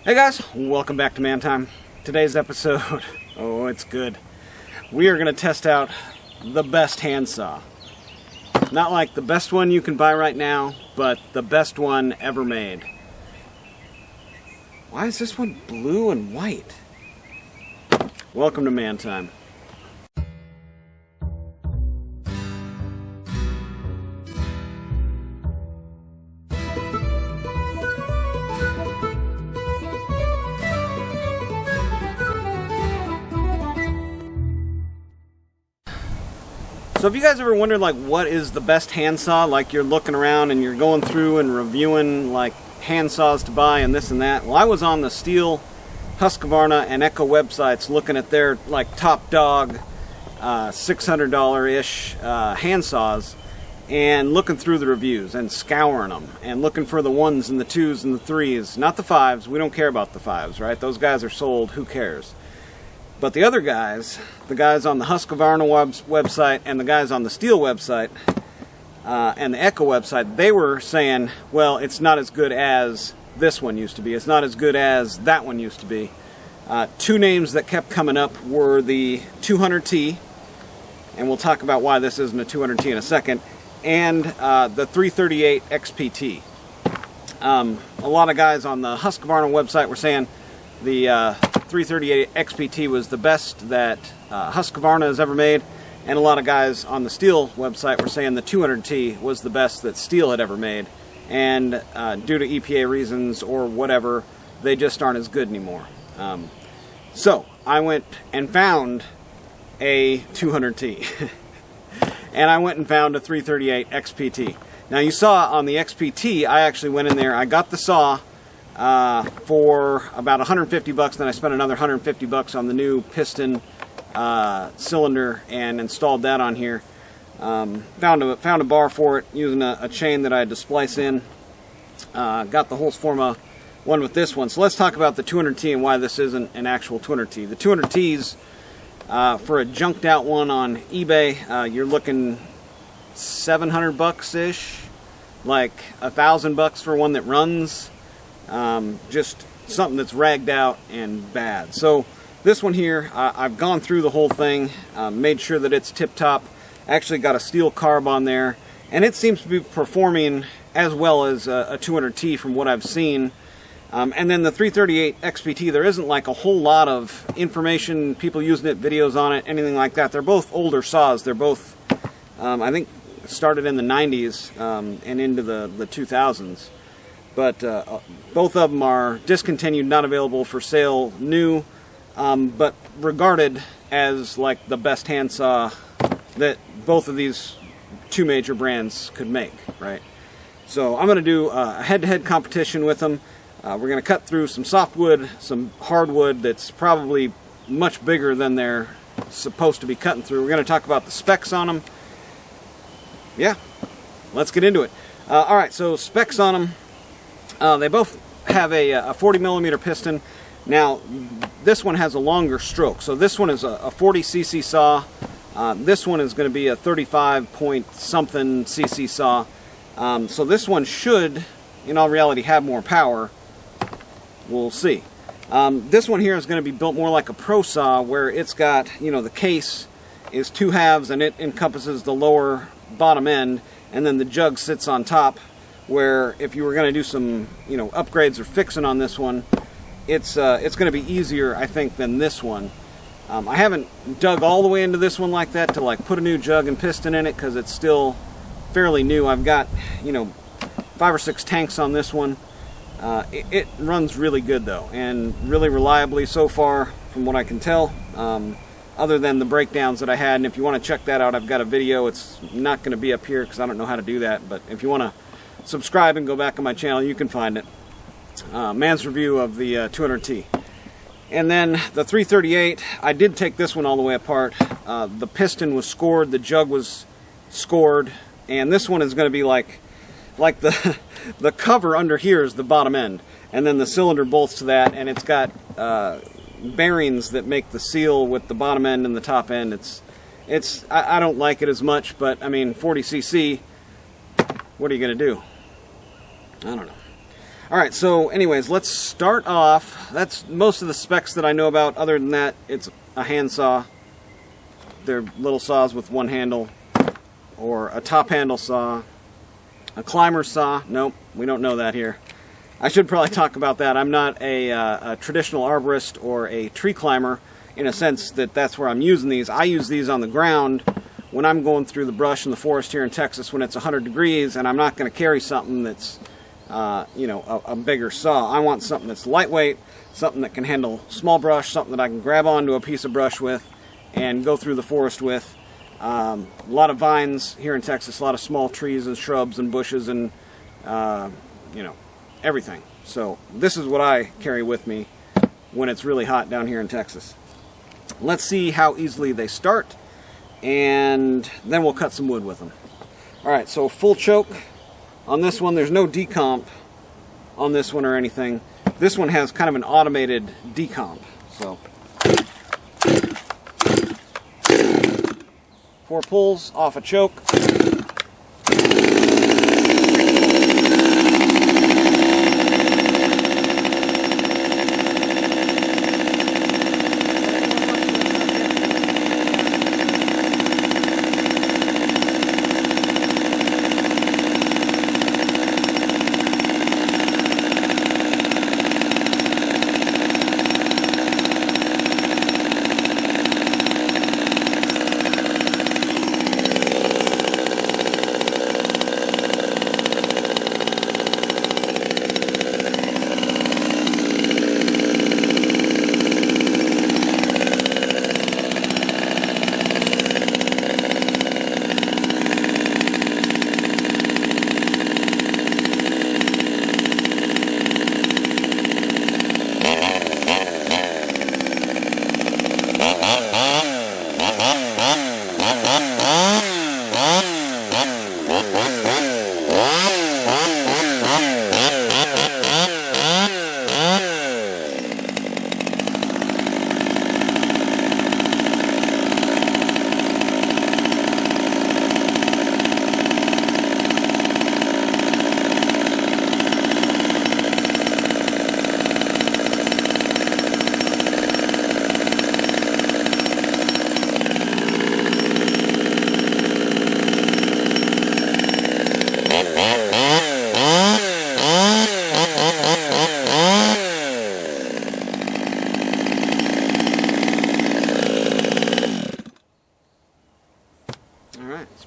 Hey guys, welcome back to Man Time. Today's episode, oh it's good. We are going to test out the best handsaw. Not like the best one you can buy right now, but the best one ever made. Why is this one blue and white? Welcome to Man Time. So have you guys ever wondered, like, what is the best handsaw? Like, you're looking around and you're going through and reviewing, like, handsaws to buy and this and that. Well, I was on the Stihl, Husqvarna, and Echo websites looking at their, like, top dog, $600-ish handsaws, and looking through the reviews and scouring them and looking for the ones and the twos and the threes. Not the fives. We don't care about the fives, right? Those guys are sold. Who cares? But the other guys, the guys on the Husqvarna website and the guys on the Stihl website and the Echo website, they were saying, well, it's not as good as this one used to be. It's not as good as that one used to be. Two names that kept coming up were the 200T, and we'll talk about why this isn't a 200T in a second, and the 338 XPT. A lot of guys on the Husqvarna website were saying the 338 XPT was the best that Husqvarna has ever made, and a lot of guys on the Stihl website were saying the 200T was the best that Stihl had ever made, and due to EPA reasons or whatever, they just aren't as good anymore. So I went and found a 200T and I went and found a 338 XPT. Now you saw on the XPT, I actually went in there, I got the saw for about $150, then I spent another $150 on the new piston cylinder and installed that on here. Found a bar for it using a chain that I had to splice in. Got the Husqvarna one with this one. So let's talk about the 200T and why this isn't an actual 200T. The 200Ts, for a junked out one on eBay, you're looking $700-ish, like $1,000 for one that runs. Just something that's ragged out and bad. So this one here, I've gone through the whole thing, made sure that it's tip-top. Actually got a Stihl carb on there, and it seems to be performing as well as a 200T from what I've seen. And then the 338 XPT, there isn't like a whole lot of information, people using it, videos on it, anything like that. They're both older saws. They're both, I think, started in the 90s and into the 2000s. But both of them are discontinued, not available for sale, new, but regarded as like the best handsaw that both of these two major brands could make, right? So I'm going to do a head-to-head competition with them. We're going to cut through some softwood, some hardwood that's probably much bigger than they're supposed to be cutting through. We're going to talk about the specs on them. Yeah, let's get into it. Alright, so specs on them. They both have a 40 millimeter piston. Now, this one has a longer stroke. So this one is a 40 cc saw. This one is going to be a 35 point something cc saw. So this one should, in all reality, have more power. We'll see. This one here is going to be built more like a pro saw, where it's got, you know, the case is two halves and it encompasses the lower bottom end, and then the jug sits on top, where if you were going to do some, you know, upgrades or fixing on this one, it's going to be easier, I think, than this one. I haven't dug all the way into this one like that to like put a new jug and piston in it, because it's still fairly new. I've got, you know, 5 or 6 tanks on this one. It runs really good though, and really reliably so far from what I can tell, other than the breakdowns that I had. And if you want to check that out, I've got a video. It's not going to be up here because I don't know how to do that, but if you want to subscribe and go back on my channel, you can find it. Man's review of the 200T. And then the 338, I did take this one all the way apart. The piston was scored, the jug was scored, and this one is going to be like the cover under here is the bottom end, and then the cylinder bolts to that, and it's got bearings that make the seal with the bottom end and the top end. I don't like it as much, but I mean, 40 cc, what are you going to do? I don't know. Alright, so anyways, let's start off. That's most of the specs that I know about. Other than that, it's a hand saw. They're little saws with one handle, or a top handle saw, a climber saw. Nope, we don't know that here. I should probably talk about that. I'm not a traditional arborist or a tree climber in a sense that that's where I'm using these. I use these on the ground when I'm going through the brush in the forest here in Texas when it's 100 degrees and I'm not going to carry something that's you know, a bigger saw. I want something that's lightweight, something that can handle small brush, something that I can grab onto a piece of brush with and go through the forest with. A lot of vines here in Texas, a lot of small trees and shrubs and bushes and you know, everything. So this is what I carry with me when it's really hot down here in Texas. Let's see how easily they start, and then we'll cut some wood with them. Alright, so full choke on this one. There's no decomp on this one or anything. This one has kind of an automated decomp. So 4 pulls off a choke.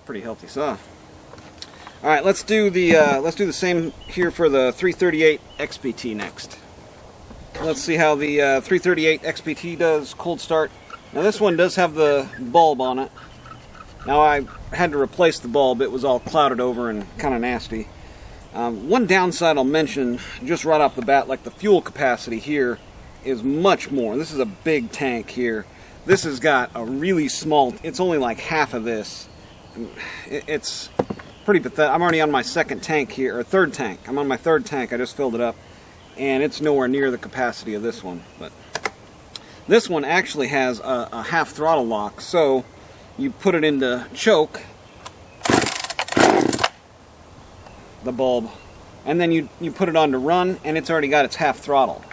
Pretty healthy saw. All right, let's do the same here for the 338 XPT next. Let's see how the 338 XPT does cold start. Now this one does have the bulb on it. Now I had to replace the bulb. It was all clouded over and kind of nasty. One downside I'll mention just right off the bat, like the fuel capacity here is much more. This is a big tank here. This has got a really small, it's only like half of this. It's pretty pathetic. I'm already on my second tank here, or third tank. I'm on my third tank. I just filled it up, and it's nowhere near the capacity of this one. But this one actually has a half throttle lock, so you put it into choke, the bulb, and then you put it on to run, and it's already got its half throttle.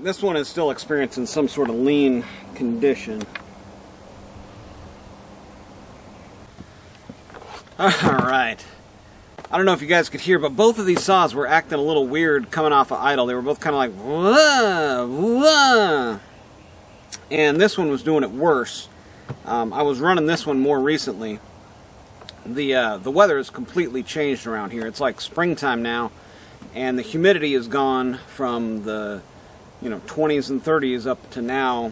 Alright, this one is still experiencing some sort of lean condition. Alright. I don't know if you guys could hear, but both of these saws were acting a little weird coming off of idle. They were both kind of like, wah, wah. And this one was doing it worse. I was running this one more recently. The weather has completely changed around here. It's like springtime now, and the humidity has gone from the 20s and 30s up to now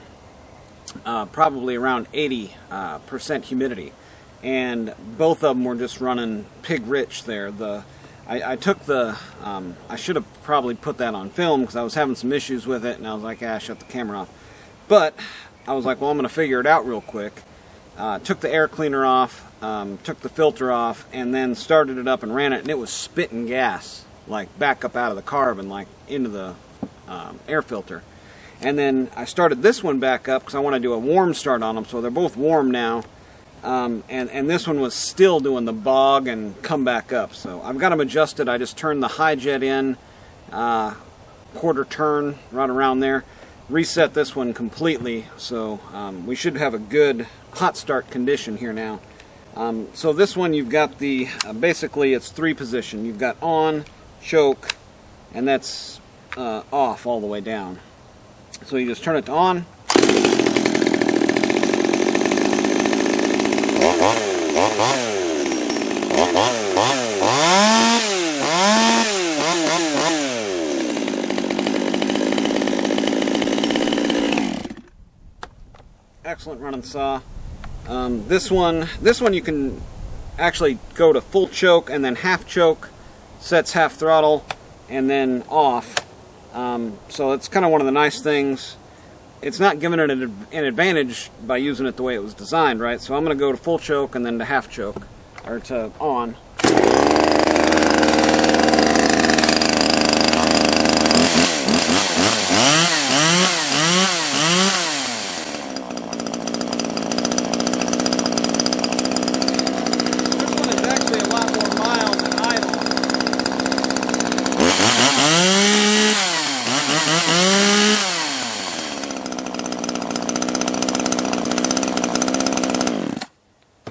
probably around 80% humidity. And both of them were just running pig rich there. I took the, I should have probably put that on film because I was having some issues with it, and I was like, shut the camera off. But I was like, well, I'm going to figure it out real quick. Took the air cleaner off, took the filter off, and then started it up and ran it, and it was spitting gas, like back up out of the carbon, like into the air filter. And then I started this one back up because I want to do a warm start on them, so they're both warm now. And this one was still doing the bog and come back up. So I've got them adjusted. I just turned the high jet in, quarter turn, right around there. Reset this one completely, so we should have a good hot start condition here now. So this one you've got the, basically it's 3 position. You've got on, choke, and that's off all the way down. So you just turn it to on. Excellent running saw. This one you can actually go to full choke and then half choke, sets half throttle, and then off. So it's kind of one of the nice things. It's not giving it an advantage by using it the way it was designed, right? So I'm going to go to full choke and then to half choke, or to on.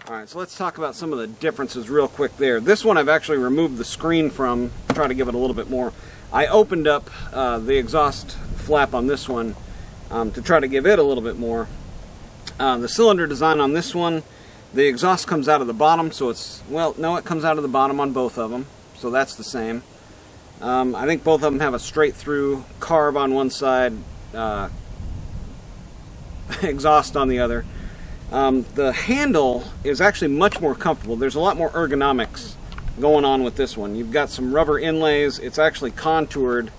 Alright, so let's talk about some of the differences real quick there. This one I've actually removed the screen from to try to give it a little bit more. I opened up the exhaust flap on this one to try to give it a little bit more. The cylinder design on this one, the exhaust comes out of the bottom, so it's, well, no, it comes out of the bottom on both of them, so that's the same. I think both of them have a straight through carb on one side, exhaust on the other. The handle is actually much more comfortable. There's a lot more ergonomics going on with this one. You've got some rubber inlays. It's actually contoured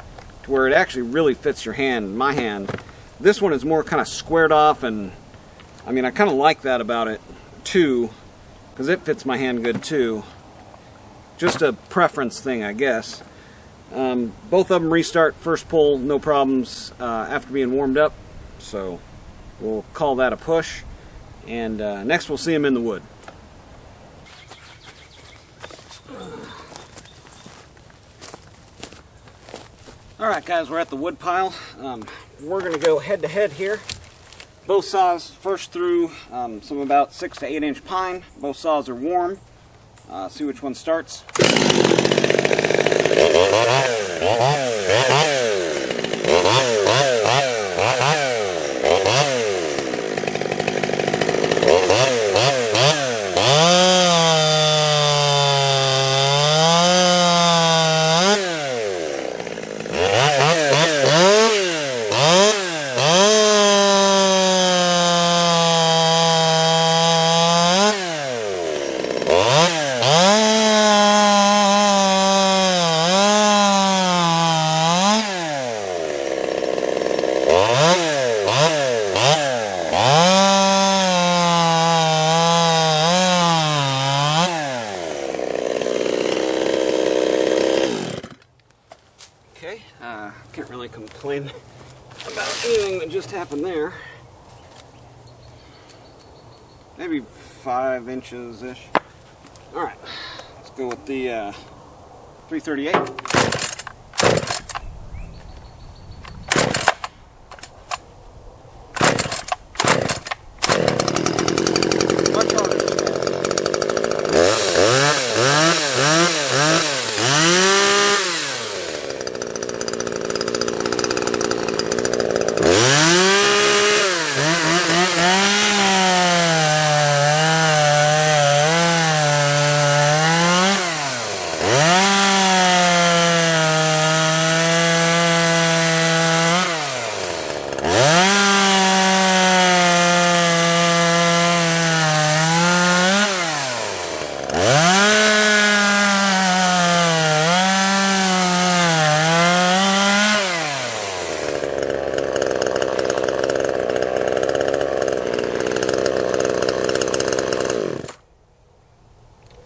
to where it actually really fits your hand, my hand. This one is more kind of squared off, and I mean, I kind of like that about it too, because it fits my hand good too. Just a preference thing, I guess. Both of them restart first pull, no problems, after being warmed up, so we'll call that a push. And next we'll see them in the wood. Alright guys, we're at the wood pile. We're going to go head to head here. Both saws first through some about 6 to 8 inch pine. Both saws are warm. See which one starts. Okay, can't really complain about anything that just happened there. Maybe 5 inches-ish. Alright, let's go with the 338.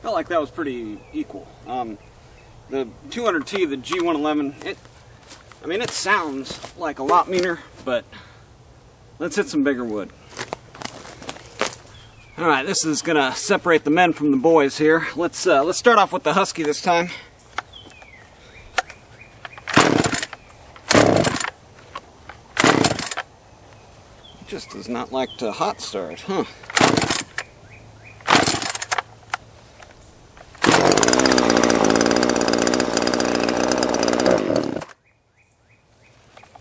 Felt like that was pretty equal. The 200T, the G111, it sounds like a lot meaner, but let's hit some bigger wood. All right, this is gonna separate the men from the boys here. Let's start off with the Husky this time. It just does not like to hot start, huh?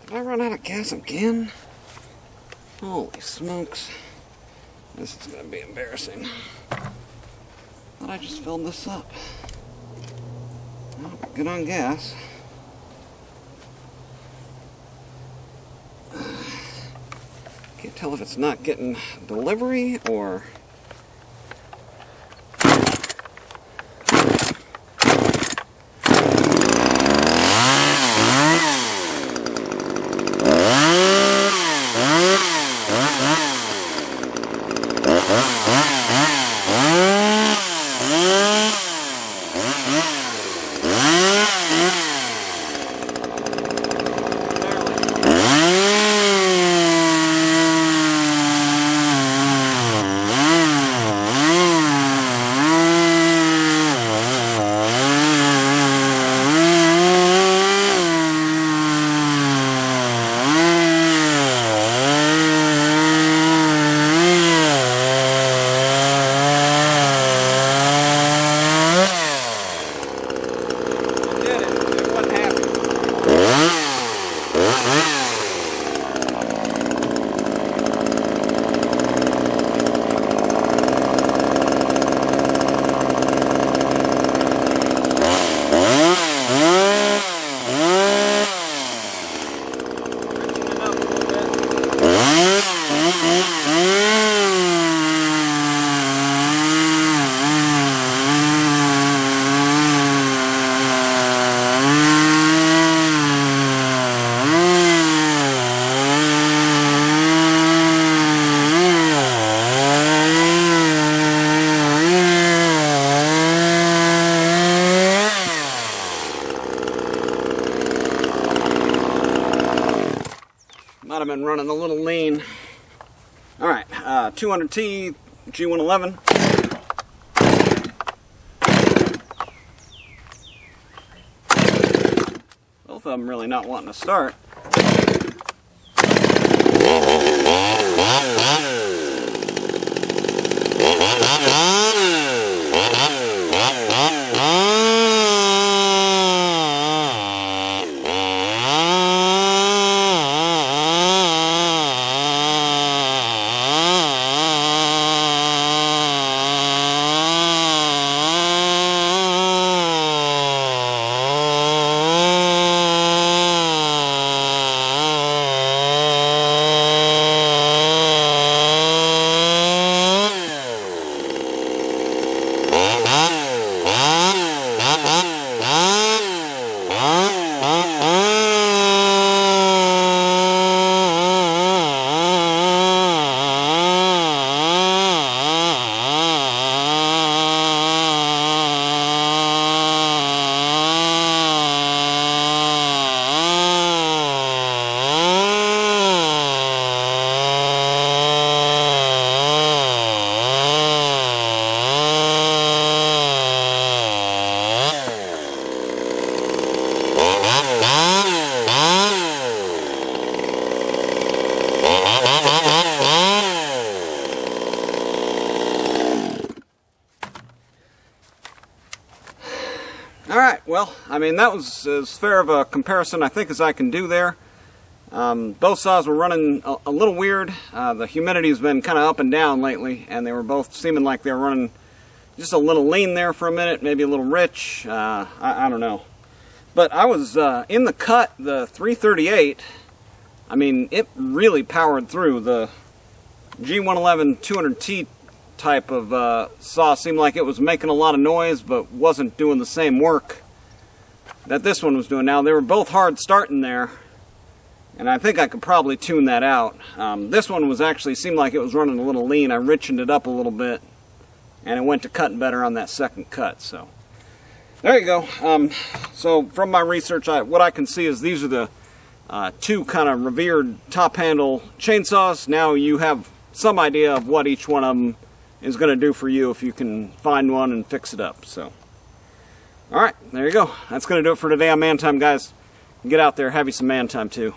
Did I run out of gas again? Holy smokes. This is going to be embarrassing. Thought I just filled this up. Well, good on gas. Can't tell if it's not getting delivery or... Might have been running a little lean. Alright, 200T, G111. Both of them really not wanting to start. Alright, well, I mean, that was as fair of a comparison I think as I can do there. Both saws were running a little weird. The humidity has been kind of up and down lately, and they were both seeming like they were running just a little lean there for a minute, maybe a little rich. I don't know. But I was in the cut, the 338, I mean, it really powered through. The G111 200T type of saw seemed like it was making a lot of noise but wasn't doing the same work that this one was doing. Now they were both hard starting there, and I think I could probably tune that out. This one was actually seemed like it was running a little lean. I richened it up a little bit and it went to cutting better on that second cut. So there you go. So from my research, what I can see is these are the two kind of revered top handle chainsaws. Now you have some idea of what each one of them is going to do for you if you can find one and fix it up. So alright, there you go. That's going to do it for today on Man Time, guys. Get out there, have you some man time too.